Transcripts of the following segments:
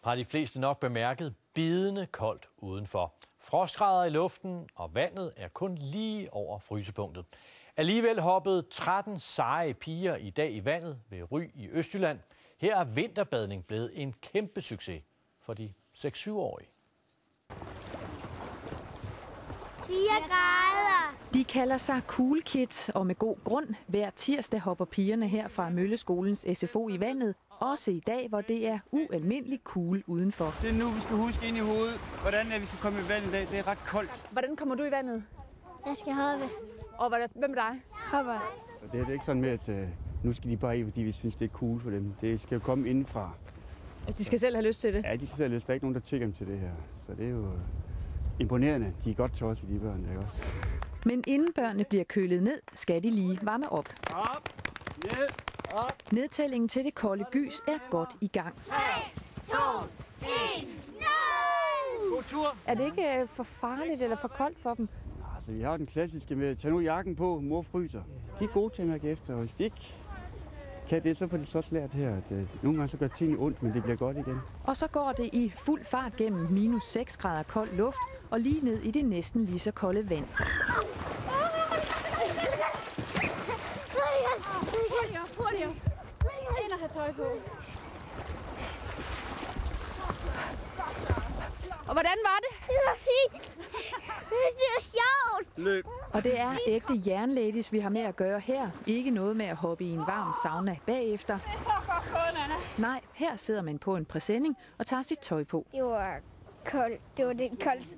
Har de fleste nok bemærket, bidende koldt udenfor. Frostgrader i luften, og vandet er kun lige over frysepunktet. Alligevel hoppede 13 seje piger i dag i vandet ved Ry i Østjylland. Her er vinterbadning blevet en kæmpe succes for de 6-7-årige. 4 grader. De kalder sig Cool Kids, og med god grund. Hver tirsdag hopper pigerne her fra Mølleskolens SFO i vandet. Også i dag, hvor det er ualmindeligt cool udenfor. Det er nu, vi skal huske ind i hovedet, hvordan vi skal komme i vandet i dag. Det er ret koldt. Hvordan kommer du i vandet? Jeg skal hoppe. Og hvem er dig? Hopper. Det er ikke sådan med, at nu skal de bare i, fordi vi synes, det er cool for dem. Det skal jo komme indenfra. De skal selv have lyst til det? Ja, de skal selv have lyst. Der er ikke nogen, der tækker dem til det her. Så det er jo imponerende. De er godt tosset, de børn der også. Men inden børnene bliver kølet ned, skal de lige varme op. Op, ned, op. Nedtællingen til det kolde gys er godt i gang. 3, 2, 1, 0! God tur. Er det ikke for farligt eller for koldt for dem? Altså, vi har den klassiske med, tag nu jakken på, mor fryser. De er gode til at mærke efter, og hvis de ikke kan det, så får de så lært her, at nogle gange så gør tingene ondt, men det bliver godt igen. Og så går det i fuld fart gennem minus 6 grader kold luft og lige ned i det næsten lige så kolde vand. Hurtigere. Ind og have tøj på. Og hvordan var det? Det var fint. Det var sjovt. Løb. Og det er ægte jernladies, vi har med at gøre her. Ikke noget med at hoppe i en varm sauna bagefter. Det er så godt gået, Anna. Nej, her sidder man på en præsending og tager sit tøj på. Det var koldt. Det var den koldeste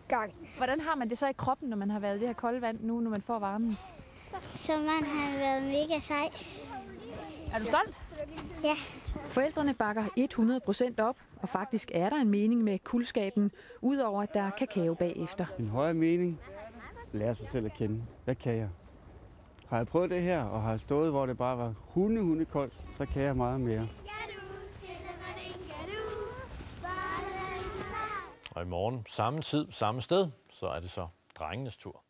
gang. Hvordan har man det så i kroppen, når man har været i det her kolde vand nu, når man får varmen? Så man har været mega sej. Er du stolt? Ja. Forældrene bakker 100% op, og faktisk er der en mening med kuldskaben, udover at der er kakao bagefter. En højere mening. Lære sig selv at kende. Hvad kan jeg? Har jeg prøvet det her, og har jeg stået, hvor det bare var hundekoldt, så kan jeg meget mere. Og i morgen, samme tid, samme sted, så er det så drengenes tur.